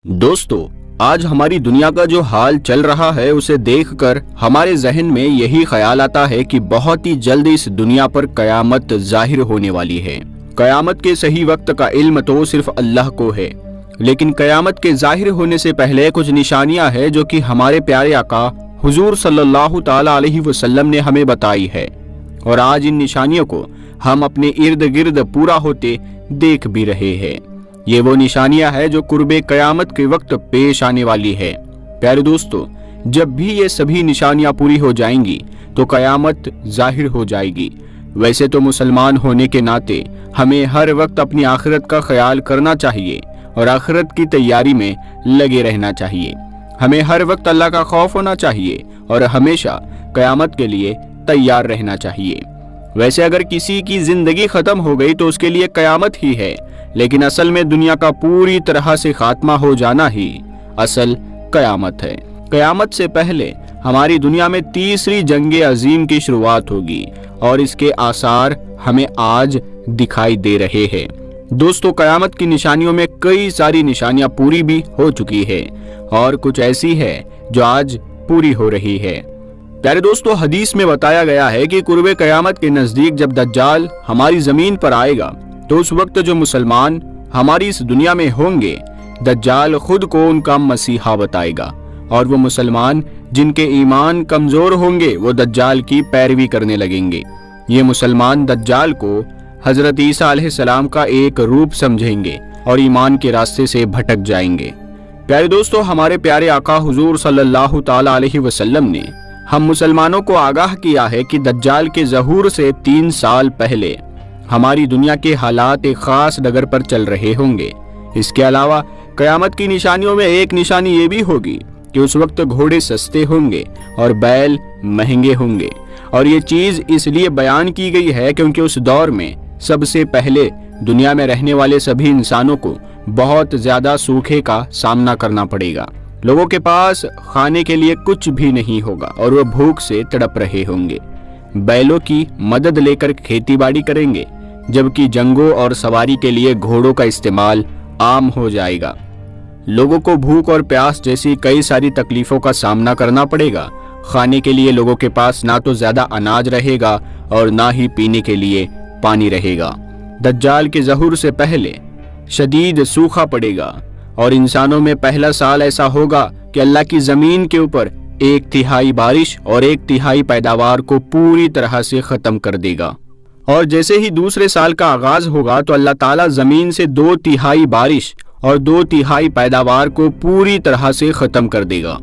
दोस्तों, आज हमारी दुनिया का जो हाल चल रहा है उसे देखकर हमारे जहन में यही ख्याल आता है कि बहुत ही जल्द इस दुनिया पर कयामत जाहिर होने वाली है। कयामत के सही वक्त का इल्म तो सिर्फ अल्लाह को है, लेकिन कयामत के जाहिर होने से पहले कुछ निशानियां हैं जो कि हमारे प्यारे आका हुजूर सल्लल्लाहु ताला अलैहि वसल्लम ने हमें बताई है, और आज इन निशानियों को हम अपने इर्द गिर्द पूरा होते देख भी रहे हैं। ये वो निशानियां हैं जो कुर्बे कयामत के वक्त पेश आने वाली है। प्यारे दोस्तों, जब भी ये सभी निशानियां पूरी हो जाएंगी तो कयामत जाहिर हो जाएगी। वैसे तो मुसलमान होने के नाते हमें हर वक्त अपनी आखिरत का ख्याल करना चाहिए और आखिरत की तैयारी में लगे रहना चाहिए। हमें हर वक्त अल्लाह का खौफ होना चाहिए और हमेशा कयामत के लिए तैयार रहना चाहिए। वैसे अगर किसी की जिंदगी खत्म हो गई तो उसके लिए कयामत ही है, लेकिन असल में दुनिया का पूरी तरह से खात्मा हो जाना ही असल कयामत है। कयामत से पहले हमारी दुनिया में तीसरी जंगे अजीम की शुरुआत होगी और इसके आसार हमें आज दिखाई दे रहे हैं। दोस्तों, कयामत की निशानियों में कई सारी निशानियां पूरी भी हो चुकी है और कुछ ऐसी है जो आज पूरी हो रही है। प्यारे दोस्तों, हदीस में बताया गया है कि कुर्बे कयामत के नजदीक जब दज्जाल हमारी जमीन पर आएगा तो उस वक्त जो मुसलमान हमारी इस दुनिया में होंगे, दज्जाल खुद को उनका मसीहा बताएगा, और वो मुसलमान जिनके ईमान कमजोर होंगे वो दज्जाल की पैरवी करने लगेंगे। ये मुसलमान दज्जाल को हजरत ईसा अलैहिस्सलाम का एक रूप समझेंगे और ईमान के रास्ते से भटक जाएंगे। प्यारे दोस्तों, हमारे प्यारे आका हुजूर सल्लल्लाहु ताला अलैहि वसल्लम ने हम मुसलमानों को आगाह किया है कि दज्जाल के ज़हूर से 3 साल पहले हमारी दुनिया के हालात एक खास डगर पर चल रहे होंगे। इसके अलावा कयामत की निशानियों में एक निशानी ये भी होगी कि उस वक्त घोड़े सस्ते होंगे और बैल महंगे होंगे, और ये चीज इसलिए बयान की गई है क्योंकि उस दौर में सबसे पहले दुनिया में रहने वाले सभी इंसानों को बहुत ज्यादा सूखे का सामना करना पड़ेगा। लोगों के पास खाने के लिए कुछ भी नहीं होगा और वो भूख से तड़प रहे होंगे। बैलों की मदद लेकर खेती बाड़ी करेंगे, जबकि जंगों और सवारी के लिए घोड़ों का इस्तेमाल आम हो जाएगा। लोगों को भूख और प्यास जैसी कई सारी तकलीफों का सामना करना पड़ेगा। खाने के लिए लोगों के पास ना तो ज्यादा अनाज रहेगा और ना ही पीने के लिए पानी रहेगा। दज्जाल के ज़हूर से पहले शदीद सूखा पड़ेगा और इंसानों में पहला साल ऐसा होगा कि अल्लाह की जमीन के ऊपर 1/3 बारिश और 1/3 पैदावार को पूरी तरह से खत्म कर देगा। और जैसे ही दूसरे साल का आगाज होगा तो अल्लाह ताला जमीन से 2/3 बारिश और 2/3 पैदावार को पूरी तरह से खत्म कर देगा।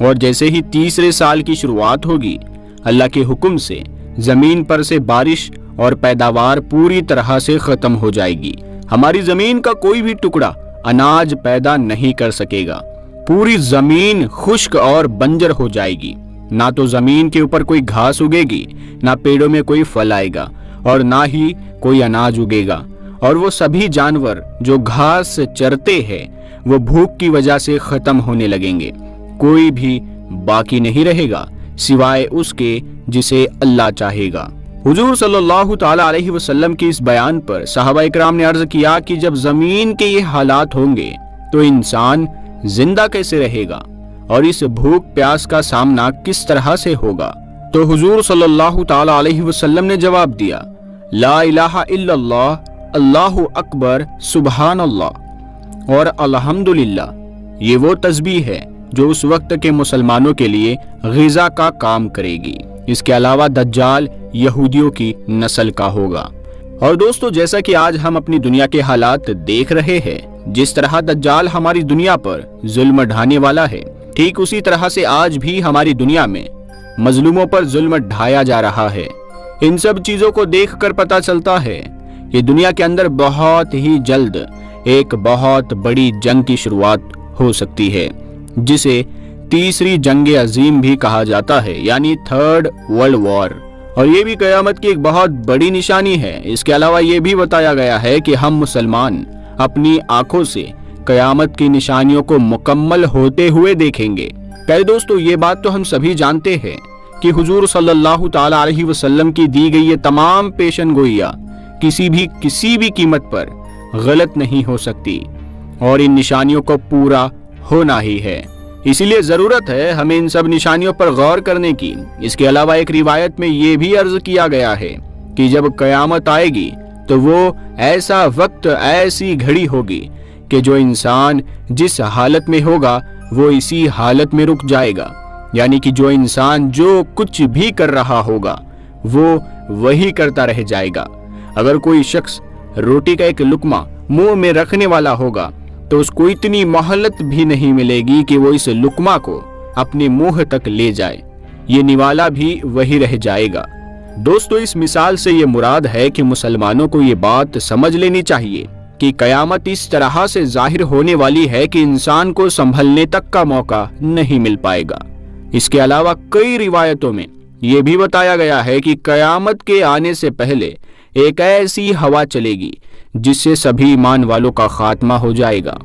और जैसे ही तीसरे साल की शुरुआत होगी, अल्लाह के हुक्म से जमीन पर से बारिश और पैदावार पूरी तरह से खत्म हो जाएगी। हमारी जमीन का कोई भी टुकड़ा अनाज पैदा नहीं कर सकेगा। पूरी जमीन खुश्क और बंजर हो जाएगी। ना तो जमीन के ऊपर कोई घास उगेगी, ना पेड़ों में कोई फल आएगा और ना ही कोई अनाज उगेगा। और वो सभी जानवर जो घास चरते हैं वो भूख की वजह से खत्म होने लगेंगे। कोई भी बाकी नहीं रहेगा सिवाय उसके जिसे अल्लाह चाहेगा। हुजूर सल्लल्लाहु ताला अलैहि वसल्लम की इस बयान पर सहाबा इकराम ने अर्ज किया कि जब जमीन के ये हालात होंगे तो इंसान जिंदा कैसे रहेगा और इस भूख प्यास का सामना किस तरह से होगा। तो हुजूर सल्लल्लाहु ताला अलैहि वसल्लम ने जवाब दिया, ला इलाहा इल्लल्लाह, अल्लाहु अकबर, सुबहान अल्लाह और अल्हम्दुलिल्लाह। ये वो तस्बीह है जो उस वक्त के मुसलमानों के लिए ग़िज़ा का काम करेगी। इसके अलावा दज्जाल यहूदियों की नस्ल का होगा। और दोस्तों, जैसा कि आज हम अपनी दुनिया के हालात देख रहे हैं, जिस तरह दज्जाल हमारी दुनिया पर जुल्म ढाने वाला है, ठीक उसी तरह से आज भी हमारी दुनिया में मजलूमों पर जुल्म ढाया जा रहा है। इन सब चीजों को देखकर पता चलता है कि दुनिया के अंदर बहुत ही जल्द एक बहुत बड़ी जंग की शुरुआत हो सकती है, जिसे तीसरी जंगे अजीम भी कहा जाता है, यानी 3rd वर्ल्ड वॉर। और ये भी कयामत की एक बहुत बड़ी निशानी है। इसके अलावा ये भी बताया गया है कि हम मुसलमान अपनी आंखों से कयामत की निशानियों को मुकम्मल होते हुए देखेंगे। प्यारे दोस्तों, ये बात तो हम सभी जानते हैं कि हुजूर सल्लल्लाहु ताला अलैहि वसल्लम की दी गई ये तमाम पेशन गोइयां किसी भी कीमत पर गलत नहीं हो सकती और इन निशानियों को पूरा होना ही है। इसीलिए जरूरत है हमें इन सब निशानियों पर गौर करने की। इसके अलावा एक रिवायत में ये भी अर्ज किया गया है कि जब कयामत आएगी तो वो ऐसा वक्त, ऐसी घड़ी होगी कि जो इंसान जिस हालत में होगा वो इसी हालत में रुक जाएगा। यानी कि जो इंसान जो कुछ भी कर रहा होगा वो वही करता रह जाएगा। अगर कोई शख्स रोटी का एक लुकमा मुंह में रखने वाला होगा तो उसको इतनी मोहलत भी नहीं मिलेगी कि वो इस लुकमा को अपने मुंह तक ले जाए। ये निवाला भी वही रह जाएगा। दोस्तों, इस मिसाल से ये मुराद है कि मुसलमानों को ये बात समझ लेनी चाहिए कि कयामत इस तरह से जाहिर होने वाली है कि इंसान को संभलने तक का मौका नहीं मिल पाएगा। इसके अलावा कई रिवायतों में ये भी बताया गया है कि कयामत के आने से पहले एक ऐसी हवा चलेगी जिससे सभी ईमान वालों का खात्मा हो जाएगा।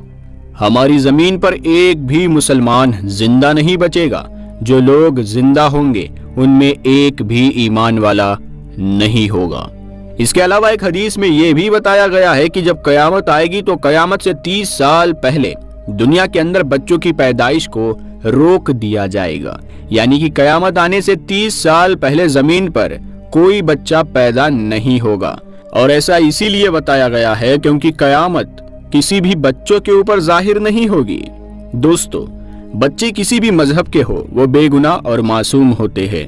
हमारी जमीन पर एक भी मुसलमान जिंदा नहीं बचेगा। जो लोग जिंदा होंगे उनमें एक भी ईमान वाला नहीं होगा। इसके अलावा एक हदीस में यह भी बताया गया है कि जब कयामत आएगी तो कयामत से 30 साल पहले दुनिया के अंदर बच्चों की पैदाइश को रोक दिया जाएगा। यानी कि कयामत आने से 30 साल पहले जमीन पर कोई बच्चा पैदा नहीं होगा। और ऐसा इसीलिए बताया गया है क्योंकि कयामत किसी भी बच्चों के ऊपर जाहिर नहीं होगी। दोस्तों, बच्चे किसी भी मजहब के हो वो बेगुनाह और मासूम होते हैं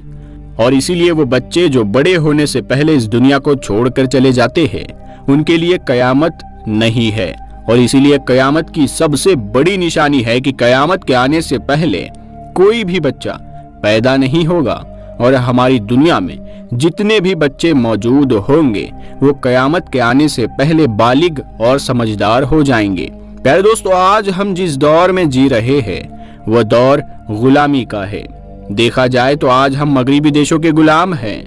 और इसीलिए वो बच्चे जो बड़े होने से पहले इस दुनिया को छोड़कर चले जाते हैं उनके लिए कयामत नहीं है। और इसीलिए कयामत की सबसे बड़ी निशानी है कि कयामत के आने से पहले कोई भी बच्चा पैदा नहीं होगा और हमारी दुनिया में जितने भी बच्चे मौजूद होंगे वो कयामत के आने से पहले बालिग और समझदार हो जाएंगे। प्यारे दोस्तों, आज हम जिस दौर में जी रहे हैं वह दौर गुलामी का है। देखा जाए तो आज हम मगरिबी देशों के गुलाम हैं।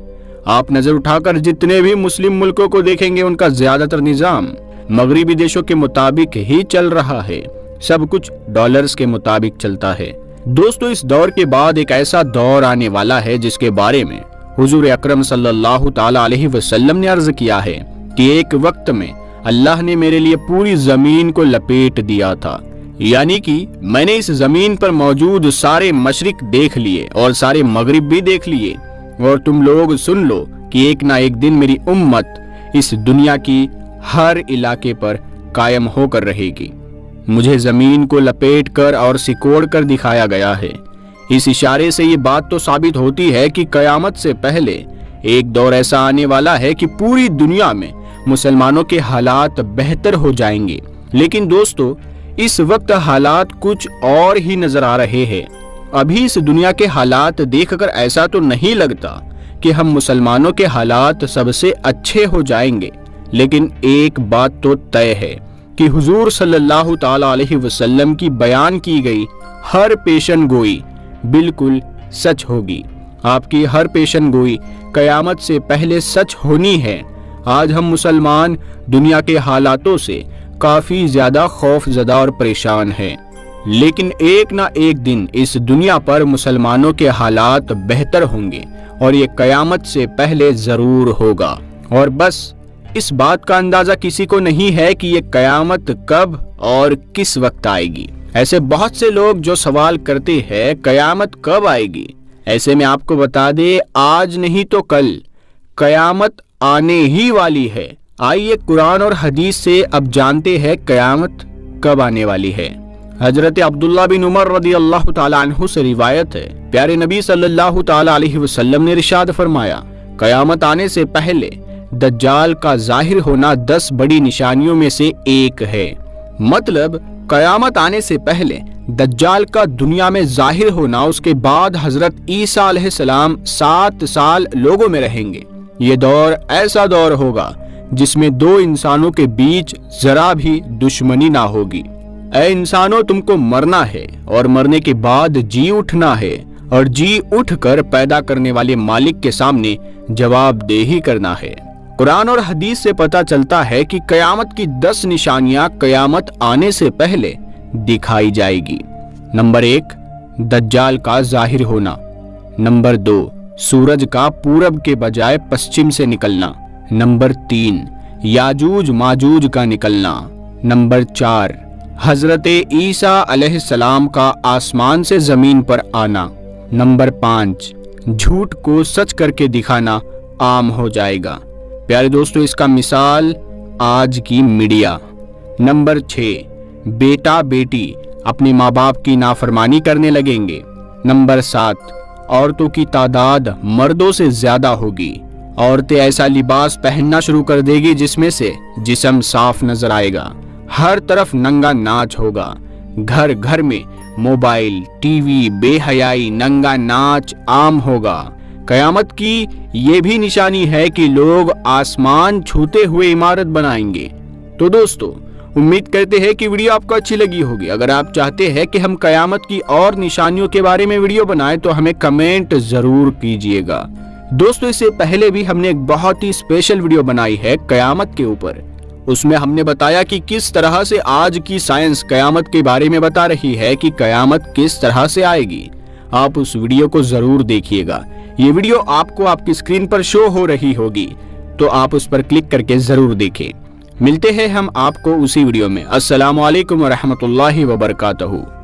आप नजर उठाकर जितने भी मुस्लिम मुल्कों को देखेंगे उनका ज्यादातर निजाम मगरिबी देशों के मुताबिक ही चल रहा है। सब कुछ डॉलर्स के मुताबिक चलता है। दोस्तों, इस दौर के बाद एक ऐसा दौर आने वाला है जिसके बारे में हुजूर अकरम सल्लल्लाहु ताला अलैहि वसल्लम ने अर्ज किया है कि एक वक्त में अल्लाह ने मेरे लिए पूरी जमीन को लपेट दिया था। यानी कि मैंने इस जमीन पर मौजूद सारे मशरिक देख लिए और सारे मगरिब भी देख लिए और तुम लोग सुन लो कि एक ना एक दिन मेरी उम्मत इस दुनिया की हर इलाके पर कायम होकर रहेगी। मुझे जमीन को लपेट कर और सिकोड़ कर दिखाया गया है। इस इशारे से ये बात तो साबित होती है कि कयामत से पहले एक दौर ऐसा आने वाला है कि पूरी दुनिया में मुसलमानों के हालात बेहतर हो जाएंगे। लेकिन दोस्तों, इस वक्त हालात कुछ और ही नजर आ रहे हैं। अभी इस दुनिया के हालात देखकर ऐसा तो नहीं लगता कि हम मुसलमानों के हालात सबसे अच्छे हो जाएंगे। लेकिन एक बात तो तय है कि हुजूर सल्लल्लाहु ताला अलैहि वसल्लम की बयान की गई हर पेशन गोई बिल्कुल सच होगी। आपकी हर पेशन गोई कयामत से पहले सच होनी है। आज हम मुसलमान दुनिया के हालातों से काफी ज्यादा खौफजदा और परेशान हैं। लेकिन एक ना एक दिन इस दुनिया पर मुसलमानों के हालात बेहतर होंगे और ये कयामत से पहले जरूर होगा। और बस इस बात का अंदाजा किसी को नहीं है कि ये कयामत कब और किस वक्त आएगी। ऐसे बहुत से लोग जो सवाल करते हैं कयामत कब आएगी। ऐसे में आपको बता दे, आज नहीं तो कल कयामत आने ही वाली है। आइए कुरान और हदीस से अब जानते हैं कयामत कब आने वाली है। हजरत अब्दुल्ला बिन उमर रदी अल्लाह ताला अन्हु से रिवायत है, प्यारे नबी सल्लल्लाहु ताला अलैहि वसल्लम ने इरशाद फरमाया, कयामत आने से पहले दज्जाल का जाहिर होना 10 बड़ी निशानियों में से एक है। मतलब कयामत आने से पहले दज्जाल का दुनिया में जाहिर होना, उसके बाद हजरत ईसा अलैहिस्सलाम 7 साल लोगों में रहेंगे। ये दौर ऐसा दौर होगा जिसमें दो इंसानों के बीच जरा भी दुश्मनी ना होगी। ऐ इंसानों, तुमको मरना है और मरने के बाद जी उठना है और जी उठकर पैदा करने वाले मालिक के सामने जवाबदेही करना है। कुरान और हदीस से पता चलता है कि कयामत की 10 निशानियां कयामत आने से पहले दिखाई जाएगी। नंबर 1, दज्जाल का जाहिर होना। नंबर 2, सूरज का पूरब के बजाय पश्चिम से निकलना। नंबर 3, याजूज माजूज का निकलना। नंबर 4, حضرت عیسیٰ علیہ السلام کا آسمان سے زمین پر آنا۔ نمبر 5، جھوٹ کو سچ کر کے دکھانا عام ہو جائے گا۔ پیارے دوستو، اس کا مثال آج کی میڈیا۔ نمبر 6، بیٹا بیٹی اپنے ماں باپ کی نافرمانی کرنے لگیں گے۔ نمبر 7، عورتوں کی تعداد مردوں سے زیادہ ہوگی۔ عورتیں ایسا لباس پہننا شروع کر دے گی جس میں سے جسم صاف نظر آئے گا۔ ہر طرف ننگا ناچ ہوگا۔ گھر گھر میں موبائل، ٹی وی، بے حیائی، ننگا ناچ عام ہوگا۔ قیامت کی یہ بھی نشانی ہے کہ لوگ آسمان چھوتے ہوئے عمارت بنائیں گے۔ تو دوستو، امید کرتے ہیں کہ ویڈیو آپ کو اچھی لگی ہوگی۔ اگر آپ چاہتے ہیں کہ ہم قیامت کی اور نشانیوں کے بارے میں ویڈیو بنائیں تو ہمیں کمنٹ ضرور کیجئے گا۔ دوستو، اس سے پہلے بھی ہم نے ایک بہت ہی اسپیشل ویڈیو بنائی ہے قیامت کے اوپر۔ اس میں ہم نے بتایا کہ کس طرح سے آج کی سائنس قیامت کے بارے میں بتا رہی ہے کہ قیامت کس طرح سے آئے گی۔ آپ اس ویڈیو کو ضرور دیکھیے گا۔ یہ ویڈیو آپ کو آپ کی اسکرین پر شو ہو رہی ہوگی، تو آپ اس پر کلک کر کے ضرور دیکھیں۔ ملتے ہیں ہم آپ کو اسی ویڈیو میں۔ السلام علیکم ورحمۃ اللہ وبرکاتہ۔